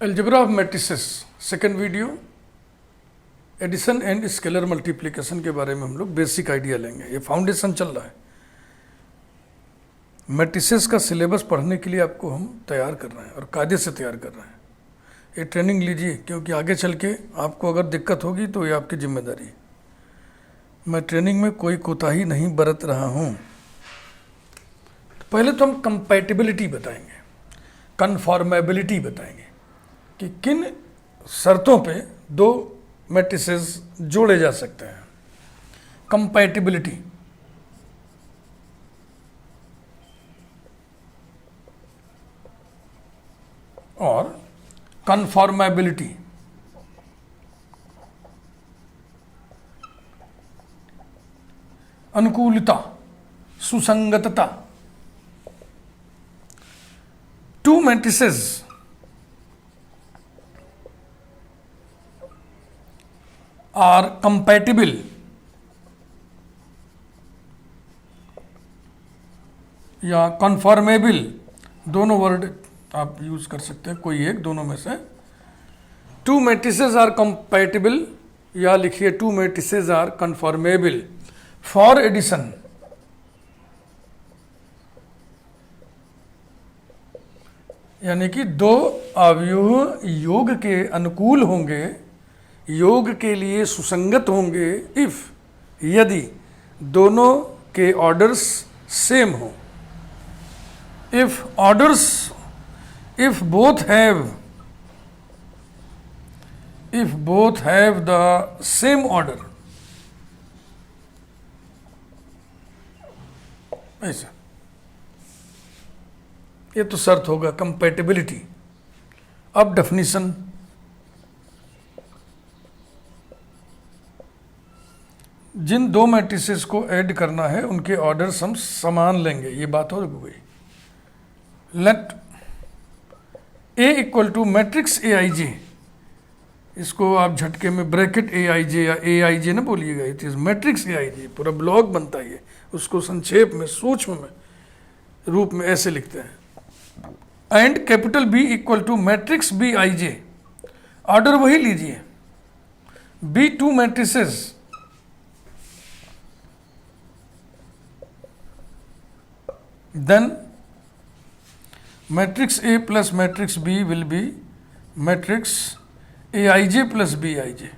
Algebra of matrices second video, addition and scalar multiplication के बारे में हम लोग बेसिक आइडिया लेंगे। ये फाउंडेशन चल रहा है। मैट्रिसेस का सिलेबस पढ़ने के लिए आपको हम तैयार कर रहे हैं और कायदे से तैयार कर रहे हैं। ये ट्रेनिंग लीजिए, क्योंकि आगे चल के आपको अगर दिक्कत होगी तो ये आपकी जिम्मेदारी है। मैं ट्रेनिंग में कोई कोताही नहीं बरत रहा हूँ। पहले तो हम कंपैटिबिलिटी बताएंगे, कन्फॉर्मेबिलिटी बताएंगे कि किन शर्तों पे दो मैट्रिसेस जोड़े जा सकते हैं। कंपैटिबिलिटी, और कन्फॉर्मेबिलिटी। अनुकूलता, सुसंगतता। टू मैट्रिसेस आर कंपैटिबल या कन्फॉर्मेबल, दोनों वर्ड आप यूज कर सकते हैं, कोई एक दोनों में से। टू मैट्रिसेस आर कंपैटिबल, या लिखिए two matrices are conformable for addition. यानी कि दो अवयव योग के अनुकूल होंगे, योग के लिए सुसंगत होंगे, इफ, यदि दोनों के ऑर्डर्स सेम हो। If orders, if both have the same order, ऐसा, ये तो शर्त होगा कंपैटिबिलिटी। अब डेफिनेशन, जिन दो मैट्रिसेस को ऐड करना है उनके ऑर्डर्स हम समान लेंगे, ये बात हो गई। Let A equal to matrix A I J, इसको आप झटके में ब्रैकेट ए आई जे या ए आई जे ना बोलिएगा, it is matrix A I जे, पूरा ब्लॉक बनता है। उसको संक्षेप में, सूक्ष्म में रूप में ऐसे लिखते हैं। And capital B equal to matrix B I J, order वही लीजिए। Be two matrices, then matrix A plus matrix B will be matrix Aij plus Bij,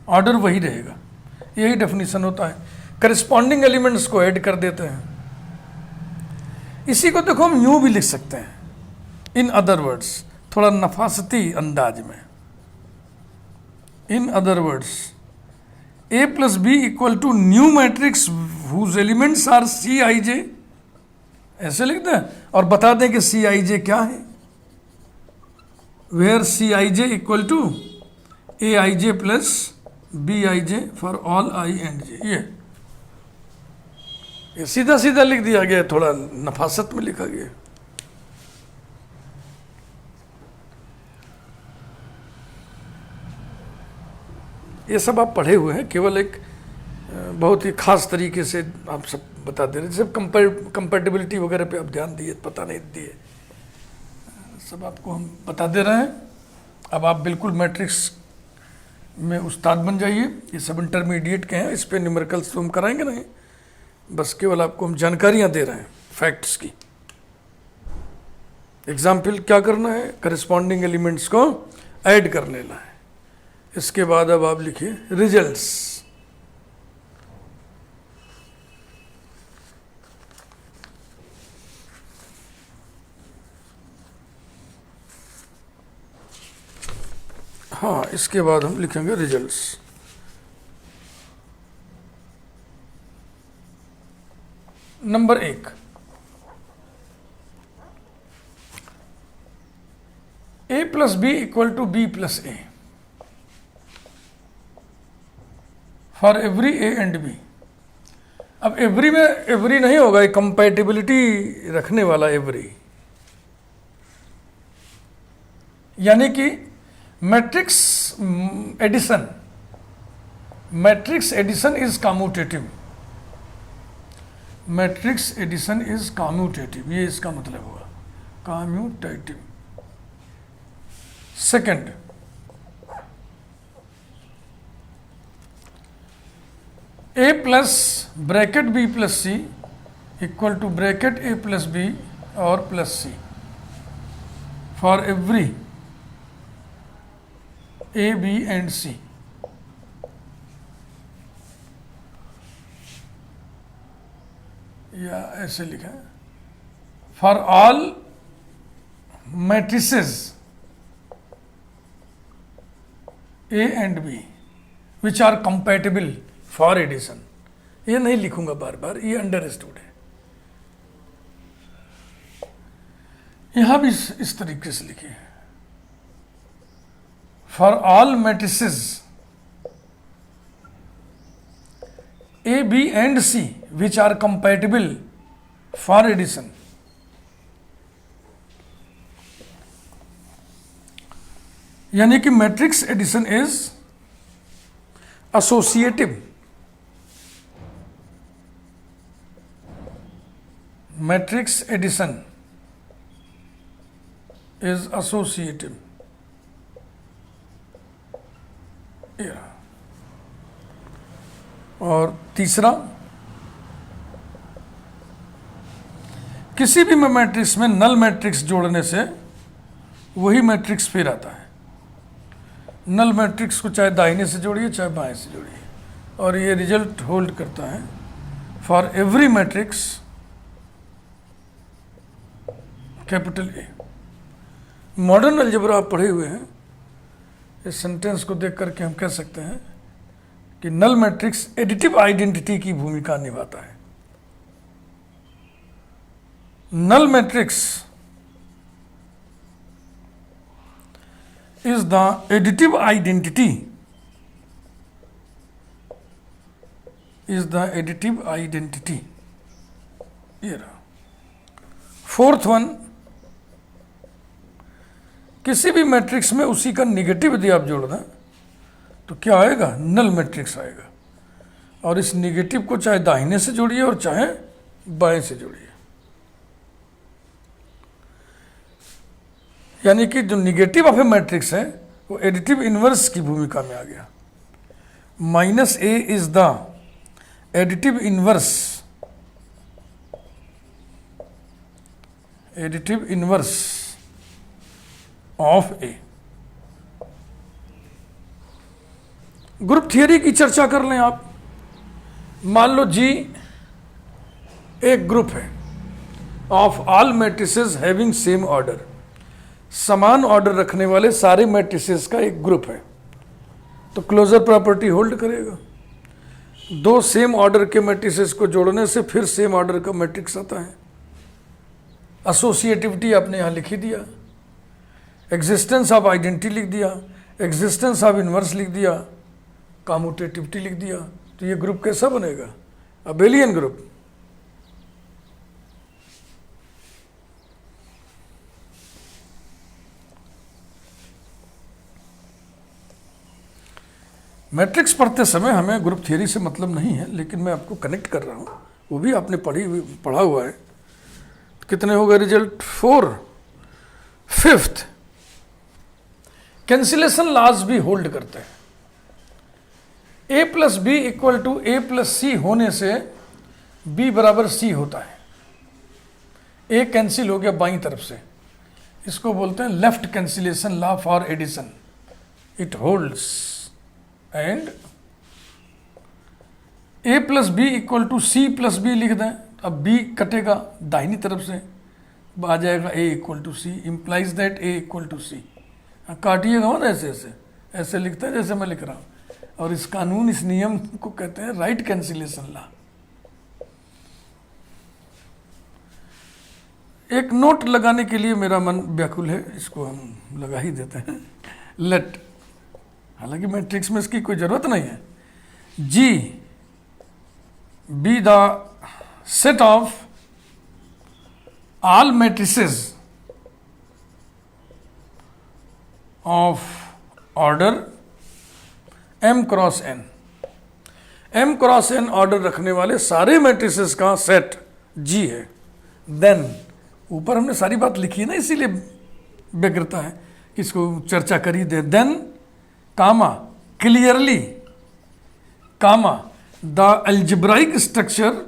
order वही रहेगा। यही डेफिनेशन होता है। करस्पॉन्डिंग एलिमेंट्स को ऐड कर देते हैं। इसी को देखो हम यूं भी लिख सकते हैं, इन अदर वर्ड्स, थोड़ा नफासती अंदाज में। In other words, A plus B equal to new matrix whose elements are Cij, ऐसे लिखते हैं। और बता दें कि सी आई जे क्या है। Where C I J equal to A I J plus B I J for all I and J. ये सीधा सीधा लिख दिया गया, थोड़ा नफासत में लिखा गया। ये सब आप पढ़े हुए हैं, केवल एक बहुत ही खास तरीके से आप सब बता दे रहे हैं। जैसे कंपैटिबिलिटी वगैरह पे आप ध्यान दिए, पता नहीं दिए, सब आपको हम बता दे रहे हैं। अब आप बिल्कुल मैट्रिक्स में उस्ताद बन जाइए। ये सब इंटरमीडिएट के हैं, इस पे न्यूमेरिकल्स तो हम कराएंगे नहीं, बस केवल आपको हम जानकारियां दे रहे हैं फैक्ट्स की। एग्जाम्पल क्या करना है, करस्पॉन्डिंग एलिमेंट्स को ऐड कर लेना है। इसके बाद अब आप लिखिए रिजल्ट्स। हाँ, इसके बाद हम लिखेंगे results. Number 1, A plus B equal to B plus A for every A and B. अब एवरी में एवरी नहीं होगा, ये कंपैटिबिलिटी रखने वाला एवरी, यानी कि matrix addition is commutative. Matrix addition is commutative, ये इसका मतलब होगा, commutative. Second, A plus bracket B plus C equal to bracket A plus B और plus C for every A B and C. या ऐसे लिखा है, for all matrices A and B which are compatible for addition. ये नहीं लिखूंगा बार बार, ये understood है। यहां भी इस तरीके से लिखिए, for all matrices A B and C which are compatible for addition. यानी कि matrix addition is associative. Matrix addition is associative. और तीसरा, किसी भी मैट्रिक्स में नल मैट्रिक्स जोड़ने से वही मैट्रिक्स फिर आता है। नल मैट्रिक्स को चाहे दाहिने से जोड़िए चाहे बाएं से जोड़िए, और ये रिजल्ट होल्ड करता है for every matrix capital A. Modern algebra आप पढ़े हुए हैं, इस सेंटेंस को देख करके हम कह सकते हैं कि नल मैट्रिक्स एडिटिव आइडेंटिटी की भूमिका निभाता है। Null matrix is the additive identity, is the additive identity। ये रहा। फोर्थ वन, किसी भी मैट्रिक्स में उसी का निगेटिव यदि आप जोड़ दें तो क्या आएगा? नल मैट्रिक्स आएगा। और इस निगेटिव को चाहे दाहिने से जोड़िए और चाहे बाएं से जोड़िए। यानी कि जो निगेटिव ऑफ ए मैट्रिक्स है वो एडिटिव इनवर्स की भूमिका में आ गया। Minus A is the additive inverse, additive inverse of A. Group theory की चर्चा कर लें आप। मान लो जी एक ग्रुप है of all matrices having same order. समान ऑर्डर रखने वाले सारे मैट्रिसेस का एक ग्रुप है, तो क्लोजर प्रॉपर्टी होल्ड करेगा। दो सेम ऑर्डर के मैट्रिसेस को जोड़ने से फिर सेम ऑर्डर का मैट्रिक्स आता है। एसोसिएटिविटी आपने यहां लिख ही दिया, एग्जिस्टेंस ऑफ आइडेंटिटी लिख दिया, एग्जिस्टेंस ऑफ इनवर्स लिख दिया, कम्यूटेटिविटी लिख दिया। तो ये ग्रुप कैसा बनेगा? Abelian group. मैट्रिक्स पढ़ते समय हमें ग्रुप थियरी से मतलब नहीं है, लेकिन मैं आपको कनेक्ट कर रहा हूं, वो भी आपने पढ़ा हुआ है। कितने हो गए रिजल्ट? 4। फिफ्थ, कैंसिलेशन लॉज भी होल्ड करते हैं। A plus B equal to A plus C होने से बी बराबर सी होता है। ए कैंसिल हो गया बाईं तरफ से, इसको बोलते हैं left cancellation law for addition. It holds and A plus B equal to C plus B लिख दें। अब बी कटेगा दाहिनी तरफ से, आ जाएगा A equal to C, implies that A equal to C. काटिएगा ना ऐसे ऐसे ऐसे लिखते हैं जैसे मैं लिख रहा हूं। और इस कानून, इस नियम को कहते हैं राइट कैंसिलेशन लॉ। एक नोट लगाने के लिए मेरा मन व्याकुल है, इसको हम लगा ही देते हैं। लेट, हालांकि मैट्रिक्स में इसकी कोई जरूरत नहीं है। G be the set of all matrices of order m cross n। m cross n order रखने वाले सारे मैट्रिसेस का सेट G है। देन ऊपर हमने सारी बात लिखी है ना, इसीलिए बेगरता है इसको चर्चा करी दे। Then comma clearly comma the algebraic structure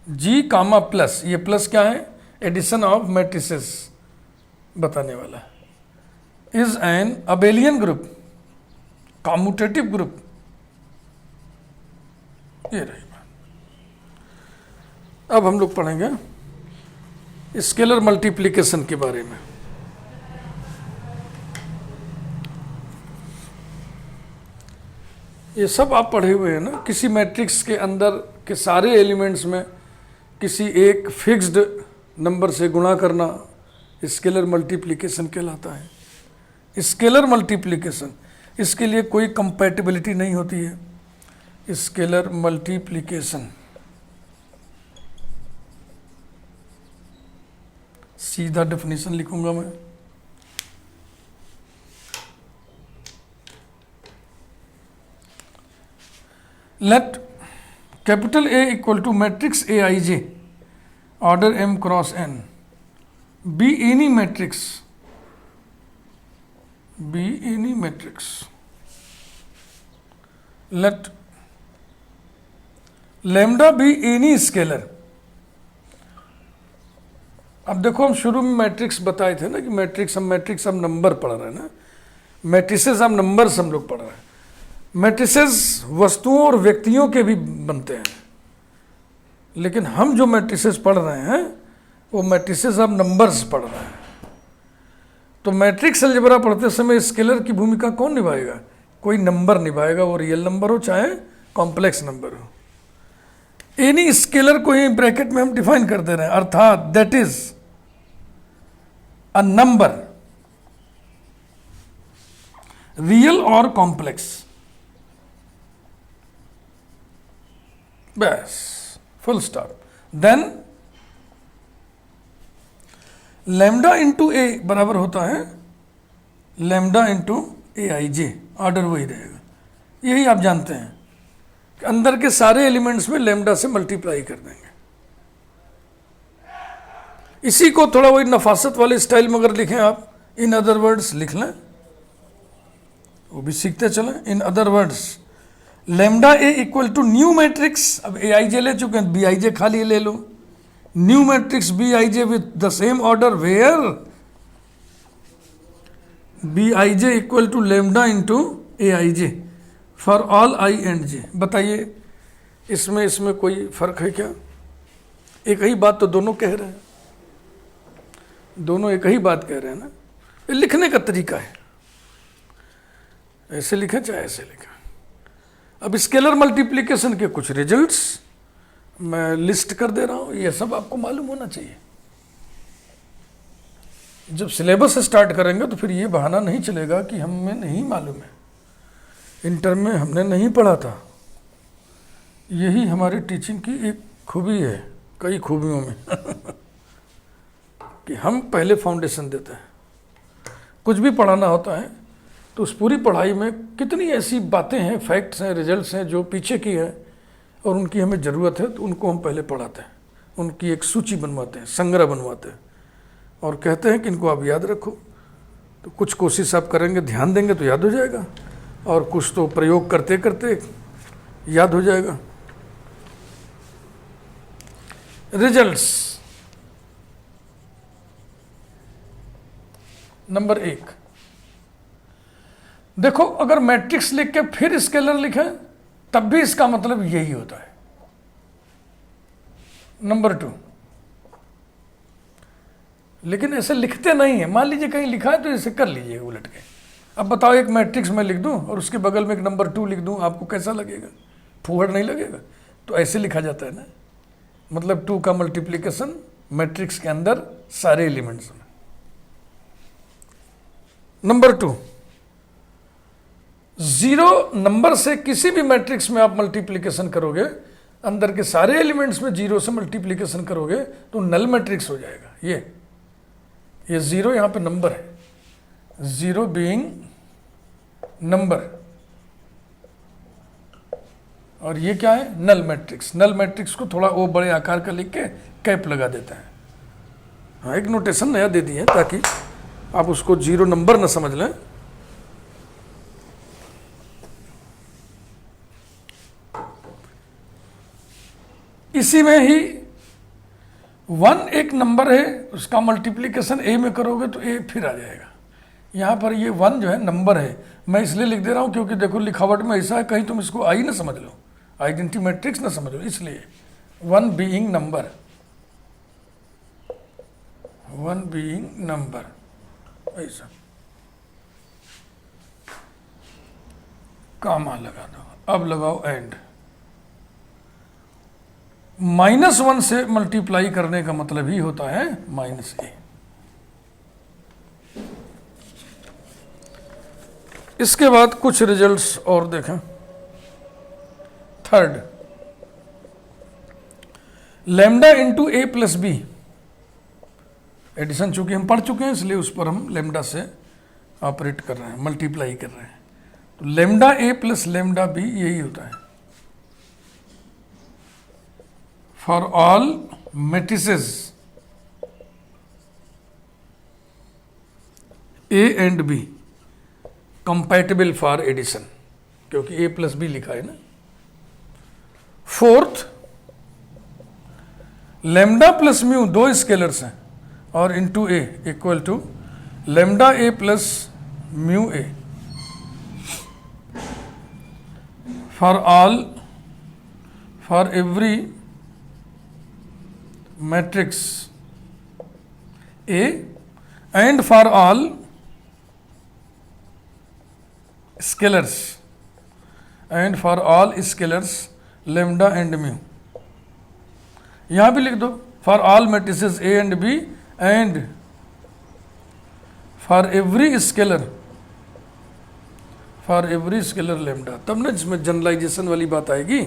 G comma plus, ये प्लस क्या है, एडिशन ऑफ मैट्रिसेस बताने वाला, is an abelian group, commutative group, ये रही बात। अब हम लोग पढ़ेंगे स्केलर मल्टीप्लिकेशन के बारे में। ये सब आप पढ़े हुए हैं ना, किसी मैट्रिक्स के अंदर के सारे एलिमेंट्स में किसी एक फिक्स्ड नंबर से गुणा करना स्केलर मल्टीप्लिकेशन कहलाता है। स्केलर मल्टीप्लिकेशन, इसके लिए कोई कंपैटिबिलिटी नहीं होती है। स्केलर मल्टीप्लिकेशन सीधा डेफिनेशन लिखूंगा मैं। Let capital A equal to matrix Aij order m cross n be any matrix let lambda be any scalar. अब देखो, हम शुरू में मैट्रिक्स बताए थे ना कि मैट्रिक्स हम नंबर पढ़ रहे हैं ना, मैट्रिसेस हम नंबर्स हम लोग पढ़ रहे हैं। मैट्रिसेस वस्तुओं और व्यक्तियों के भी बनते हैं, लेकिन हम जो मैट्रिसेस पढ़ रहे हैं वो मैट्रिसेस हम नंबर्स पढ़ रहे हैं। तो मैट्रिक्स अलजेब्रा पढ़ते समय स्केलर की भूमिका कौन निभाएगा? कोई नंबर निभाएगा, वो रियल नंबर हो चाहे कॉम्प्लेक्स नंबर हो। एनी स्केलर को ही ब्रैकेट में हम डिफाइन कर दे रहे हैं, अर्थात that is a number real और कॉम्प्लेक्स, बस full stop. Then lambda into A बराबर होता है लैम्डा इंटू Aij, ऑर्डर वही रहेगा। यही आप जानते हैं कि अंदर के सारे एलिमेंट्स में लैम्डा से मल्टीप्लाई कर देंगे। इसी को थोड़ा वही नफासत वाले स्टाइल में अगर लिखें आप, इन अदर वर्ड्स लिख लें, वो भी सीखते चलें। In other words lambda A equal to new matrix, अब Aij ले चुके हैं, Bij खाली ले लो, new matrix Bij with the same order where Bij equal to lambda into Aij for all i and j। बताइए इसमें कोई फर्क है क्या? एक ही बात तो दोनों कह रहे हैं, दोनों एक ही बात कह रहे हैं ना। ये लिखने का तरीका है, ऐसे लिखें चाहे ऐसे लिखें। अब स्केलर मल्टीप्लिकेशन के कुछ रिजल्ट्स मैं लिस्ट कर दे रहा हूं, ये सब आपको मालूम होना चाहिए। जब सिलेबस स्टार्ट करेंगे तो फिर ये बहाना नहीं चलेगा कि हमें नहीं मालूम है, इंटर में हमने नहीं पढ़ा था। यही हमारी टीचिंग की एक खूबी है, कई खूबियों में कि हम पहले फाउंडेशन देते हैं। कुछ भी पढ़ाना होता है तो उस पूरी पढ़ाई में कितनी ऐसी बातें हैं, फैक्ट्स हैं, रिजल्ट्स हैं जो पीछे की है और उनकी हमें ज़रूरत है, तो उनको हम पहले पढ़ाते हैं, उनकी एक सूची बनवाते हैं, संग्रह बनवाते हैं और कहते हैं कि इनको आप याद रखो। तो कुछ कोशिश आप करेंगे, ध्यान देंगे तो याद हो जाएगा, और कुछ तो प्रयोग करते करते याद हो जाएगा। रिजल्ट्स नंबर 1, देखो अगर मैट्रिक्स लिख के फिर स्केलर लिखें तब भी इसका मतलब यही होता है। नंबर 2, लेकिन ऐसे लिखते नहीं है। मान लीजिए कहीं लिखा है तो इसे कर लीजिए उलट के। अब बताओ, एक मैट्रिक्स में लिख दूं और उसके बगल में एक नंबर 2 लिख दूं, आपको कैसा लगेगा? फूहड़ नहीं लगेगा? तो ऐसे लिखा जाता है ना, मतलब 2 का मल्टीप्लिकेशन मैट्रिक्स के अंदर सारे एलिमेंट्स में। नंबर 2, 0 नंबर से किसी भी मैट्रिक्स में आप मल्टीप्लिकेशन करोगे, अंदर के सारे एलिमेंट्स में 0 से मल्टीप्लिकेशन करोगे तो नल मैट्रिक्स हो जाएगा। ये 0 यहां पे नंबर है, 0 बीइंग नंबर, और ये क्या है, नल मैट्रिक्स। नल मैट्रिक्स को थोड़ा ओ बड़े आकार का लिख के कैप लगा देता है। हाँ, एक नोटेशन नया दे दिए ताकि आप उसको 0 नंबर ना समझ लें। इसी में ही 1 एक नंबर है, उसका मल्टीप्लिकेशन ए में करोगे तो ए फिर आ जाएगा। यहाँ पर ये 1 जो है नंबर है, मैं इसलिए लिख दे रहा हूँ क्योंकि देखो लिखावट में ऐसा है, कहीं तुम इसको आई ना समझ लो, आइडेंटिटी मैट्रिक्स ना समझ लो, इसलिए 1 बीइंग नंबर, 1 बीइंग नंबर ऐसा कामा लगा दो। अब लगाओ एंड। -1 से मल्टीप्लाई करने का मतलब ही होता है -a। इसके बाद कुछ रिजल्ट्स और देखें। Third, lambda into a plus B, addition चूंकि हम पढ़ चुके हैं इसलिए उस पर हम लैम्डा से ऑपरेट कर रहे हैं, मल्टीप्लाई कर रहे हैं। तो lambda a plus lambda B यही होता है। For all matrices a and b compatible for addition, क्योंकि a प्लस बी लिखा है ना। Fourth, lambda plus mu 2 scalars हैं और into a equal to lambda a plus mu a for every matrix A and for all scalars lambda and mu। यहां भी लिख दो for all matrices A and B and for every scalar lambda। तब ना जिसमें generalisation वाली बात आएगी।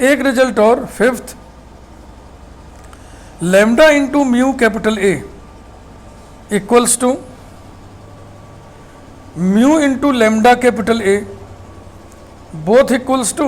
एक रिजल्ट और, fifth, lambda into mu capital A equals to mu into lambda capital A both equals to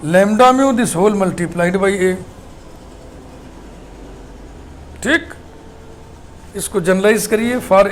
lambda mu this whole multiplied by A। ठीक, इसको जनरलाइज करिए। For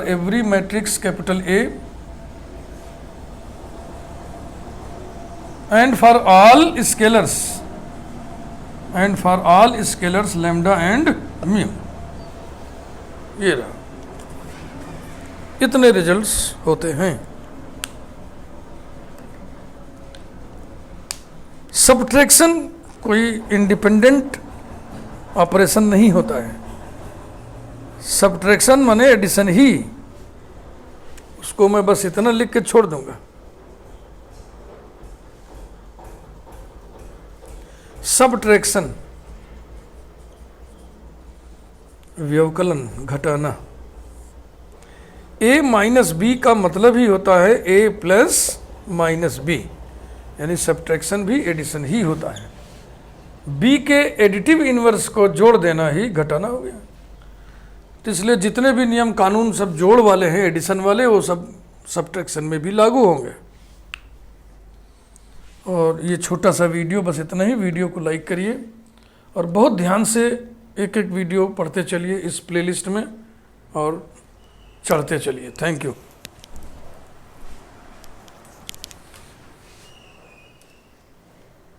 every matrix capital A and for all scalars lambda and mu। ये रहा, इतने results होते हैं। Subtraction कोई independent operation नहीं होता है। सब्ट्रैक्शन माने एडिशन ही, उसको मैं बस इतना लिख के छोड़ दूंगा। सब्ट्रैक्शन व्यवकलन, घटाना। a माइनस बी का मतलब ही होता है a प्लस माइनस बी, यानी सब्ट्रैक्शन भी एडिशन ही होता है। b के एडिटिव इनवर्स को जोड़ देना ही घटाना हो गया। तो इसलिए जितने भी नियम कानून सब जोड़ वाले हैं, एडिशन वाले, वो सब सब्ट्रैक्शन में भी लागू होंगे। और ये छोटा सा वीडियो बस इतना ही। वीडियो को लाइक करिए और बहुत ध्यान से एक एक वीडियो पढ़ते चलिए इस प्लेलिस्ट में और चढ़ते चलिए। Thank you.